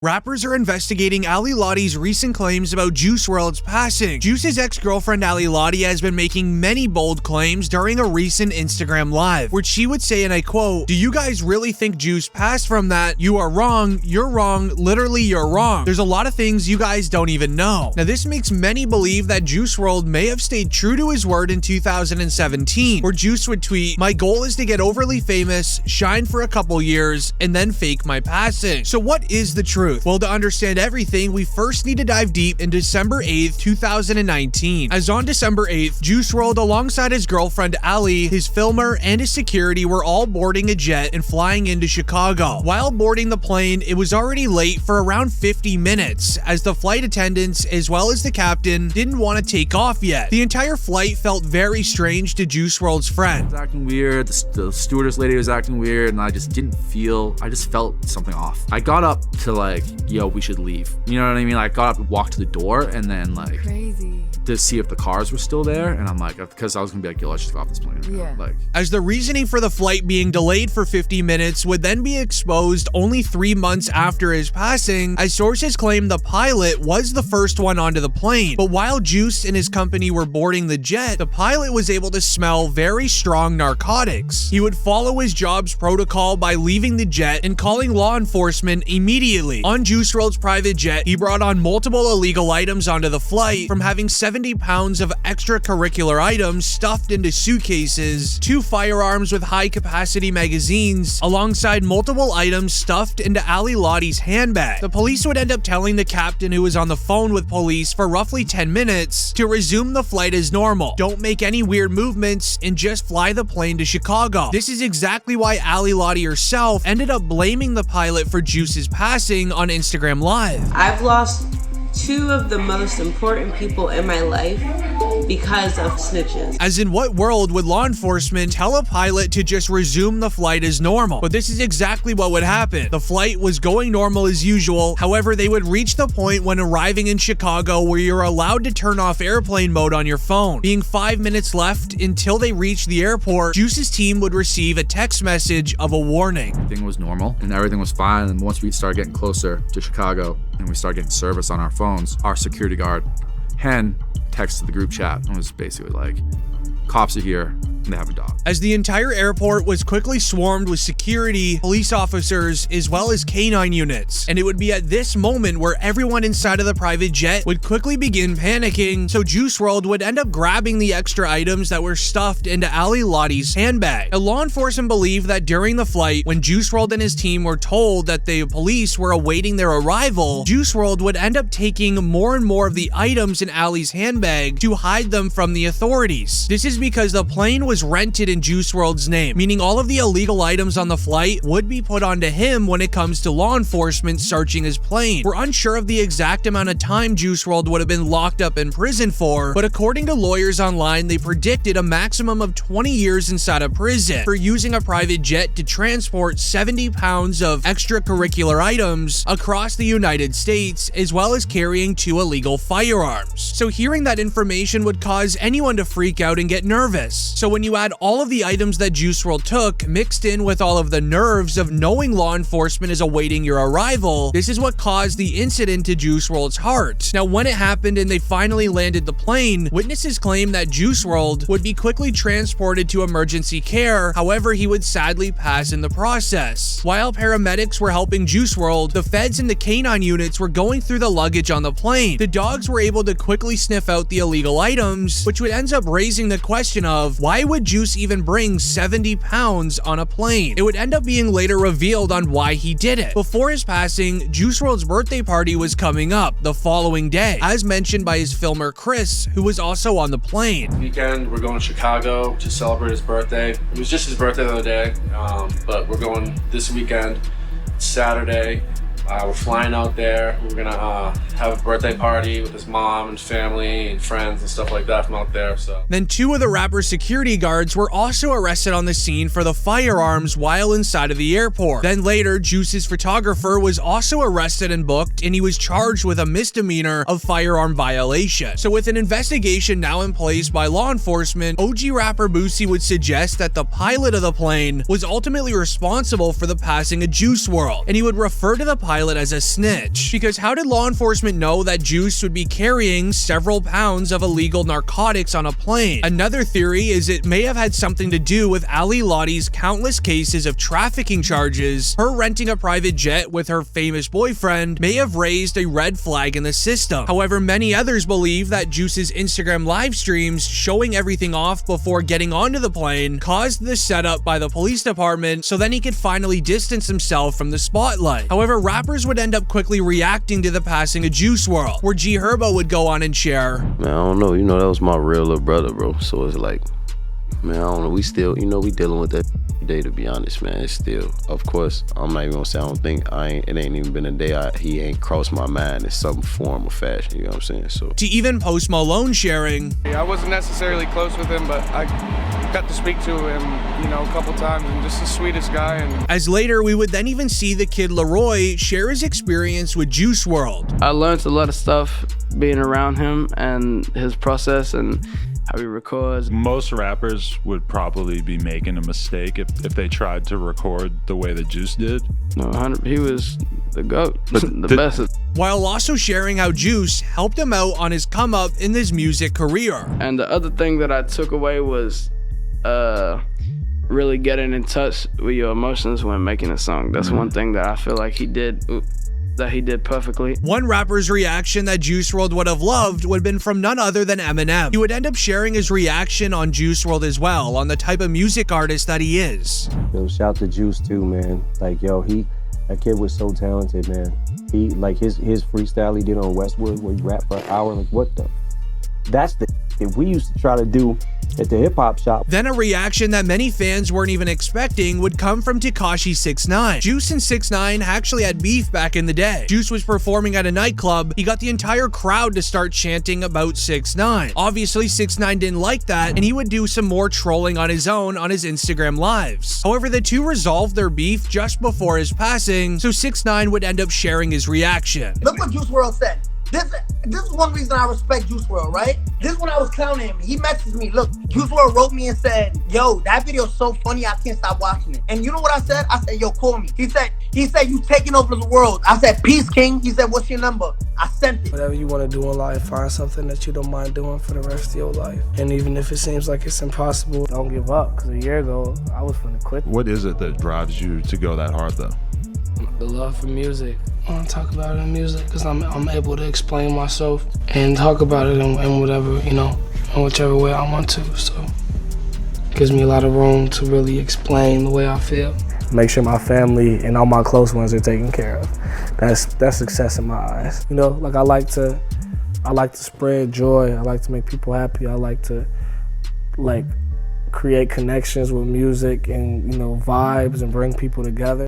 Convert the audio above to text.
Rappers are investigating Ali Lottie's recent claims about Juice WRLD's passing. Juice's ex-girlfriend Ali Lottie has been making many bold claims during a recent Instagram live, where she would say, and I quote, "Do you guys really think Juice passed from that? You are wrong, you're wrong, literally you're wrong. There's a lot of things you guys don't even know." Now this makes many believe that Juice WRLD may have stayed true to his word in 2017, where Juice would tweet, "My goal is to get overly famous, shine for a couple years, and then fake my passing." So what is the truth? Well, to understand everything, we first need to dive deep in December 8th, 2019. As on December 8th, Juice WRLD alongside his girlfriend Ali, his filmer, and his security were all boarding a jet and flying into Chicago. While boarding the plane, it was already late for around 50 minutes, as the flight attendants, as well as the captain, didn't want to take off yet. The entire flight felt very strange to Juice WRLD's friend. It was acting weird, the stewardess lady was acting weird, and I just felt something off. I got up to like, yo, we should leave. You know what I mean? I got up and walked to the door and then like to see if the cars were still there, and I'm like, because I was gonna be like, yo, let's just go off this plane. Yeah. Like, as the reasoning for the flight being delayed for 50 minutes would then be exposed only 3 months after his passing, as sources claim the pilot was the first one onto the plane. But while Juice and his company were boarding the jet, the pilot was able to smell very strong narcotics. He would follow his job's protocol by leaving the jet and calling law enforcement immediately. On Juice WRLD's private jet, he brought on multiple illegal items onto the flight, from having 70 pounds of extracurricular items stuffed into suitcases, 2 firearms with high-capacity magazines, alongside multiple items stuffed into Ali Lottie's handbag. The police would end up telling the captain, who was on the phone with police for roughly 10 minutes, to resume the flight as normal. Don't make any weird movements and just fly the plane to Chicago. This is exactly why Ali Lottie herself ended up blaming the pilot for Juice's passing on Instagram Live. I've lost 2 of the most important people in my life because of snitches. As in, what world would law enforcement tell a pilot to just resume the flight as normal? But this is exactly what would happen. The flight was going normal as usual. However, they would reach the point when arriving in Chicago where you're allowed to turn off airplane mode on your phone. Being 5 minutes left until they reached the airport, Juice's team would receive a text message of a warning. everything was normal and everything was fine. And once we started getting closer to Chicago and we started getting service on our phones, our security guard, Hen, texted the group chat and was basically like, "Cops are here and they have a dog." As the entire airport was quickly swarmed with security, police officers, as well as canine units. And it would be at this moment where everyone inside of the private jet would quickly begin panicking, so Juice WRLD would end up grabbing the extra items that were stuffed into Ali Lottie's handbag. Now, law enforcement believe that during the flight, when Juice WRLD and his team were told that the police were awaiting their arrival, Juice WRLD would end up taking more and more of the items in Ali's handbag to hide them from the authorities. This is because the plane was rented in Juice WRLD's name, meaning all of the illegal items on the flight would be put onto him when it comes to law enforcement searching his plane. We're unsure of the exact amount of time Juice WRLD would have been locked up in prison for, but according to lawyers online, they predicted a maximum of 20 years inside a prison for using a private jet to transport 70 pounds of extracurricular items across the United States, as well as carrying 2 illegal firearms. So hearing that information would cause anyone to freak out and get nervous. So when you add all of the items that Juice WRLD took, mixed in with all of the nerves of knowing law enforcement is awaiting your arrival, this is what caused the incident to Juice WRLD's heart. Now, when it happened and they finally landed the plane, witnesses claim that Juice WRLD would be quickly transported to emergency care. However, he would sadly pass in the process. While paramedics were helping Juice WRLD, the feds and the canine units were going through the luggage on the plane. The dogs were able to quickly sniff out the illegal items, which would end up raising the question of, why would Juice even bring 70 pounds on a plane? It would end up being later revealed on why he did it. Before his passing, Juice WRLD's birthday party was coming up the following day, as mentioned by his filmer Chris, who was also on the plane. Weekend, we're going to Chicago to celebrate his birthday. It was just his birthday the other day, but we're going this weekend, Saturday. We're flying out there. We're gonna have a birthday party with his mom and family and friends and stuff like that from out there. So then 2 of the rapper's security guards were also arrested on the scene for the firearms while inside of the airport. Then later, Juice's photographer was also arrested and booked, and he was charged with a misdemeanor of firearm violation. So with an investigation now in place by law enforcement, OG rapper Boosie would suggest that the pilot of the plane was ultimately responsible for the passing of Juice WRLD, and he would refer to the pilot pilot as a snitch. Because how did law enforcement know that Juice would be carrying several pounds of illegal narcotics on a plane? Another theory is it may have had something to do with Ali Lottie's countless cases of trafficking charges. Her renting a private jet with her famous boyfriend may have raised a red flag in the system. However, many others believe that Juice's Instagram live streams showing everything off before getting onto the plane caused the setup by the police department so then he could finally distance himself from the spotlight. However, rappers would end up quickly reacting to the passing of Juice WRLD, where G Herbo would go on and share, "Man, I don't know, you know, that was my real little brother, bro. So it's like, man, I don't know, we still, you know, we dealing with that day, to be honest, man. It's still, of course, I'm not even gonna say I don't think, it ain't even been a day he ain't crossed my mind in some form or fashion, you know what I'm saying?" So to even Post Malone sharing, I wasn't necessarily close with him, but I got to speak to him, you know, a couple times, and just the sweetest guy. And as later we would then even see the kid Leroy share his experience with Juice WRLD. I learned a lot of stuff being around him and his process and how he records. Most rappers would probably be making a mistake if they tried to record the way that Juice did. No, he was the GOAT, the best. While also sharing how Juice helped him out on his come up in his music career. And the other thing that I took away was really getting in touch with your emotions when making a song. That's one thing that I feel like he did perfectly. One rapper's reaction that Juice WRLD would have loved would have been from none other than Eminem. He would end up sharing his reaction on Juice WRLD as well, on the type of music artist that he is. Yo, shout to Juice too, man. Like, yo, that kid was so talented, man. He, like, his freestyle he did on Westwood, where he rapped for an hour, like, what the? That's the if we used to try to do at the hip-hop shop. Then a reaction that many fans weren't even expecting would come from Tekashi 6ix9ine. Juice and 6ix9ine actually had beef back in the day. Juice was performing at a nightclub. He got the entire crowd to start chanting about 6ix9ine. Obviously, 6ix9ine didn't like that, and he would do some more trolling on his own on his Instagram lives. However, the two resolved their beef just before his passing, so 6ix9ine would end up sharing his reaction. Look what Juice WRLD said. This is one reason I respect Juice WRLD, right? This is when I was clowning him. He messaged me. Look, Juice WRLD wrote me and said, "Yo, that video's so funny, I can't stop watching it." And you know what I said? I said, "Yo, call me." He said, "You taking over the world." I said, "Peace, King." He said, "What's your number?" I sent it. Whatever you want to do in life, find something that you don't mind doing for the rest of your life. And even if it seems like it's impossible, don't give up. Because a year ago, I was finna quit. What is it that drives you to go that hard, though? The love for music. I want to talk about it in music because I'm able to explain myself and talk about it in whatever, you know, in whichever way I want to. So it gives me a lot of room to really explain the way I feel. Make sure my family and all my close ones are taken care of. That's success in my eyes. You know, like I like to spread joy. I like to make people happy. I like to create connections with music and, you know, vibes and bring people together.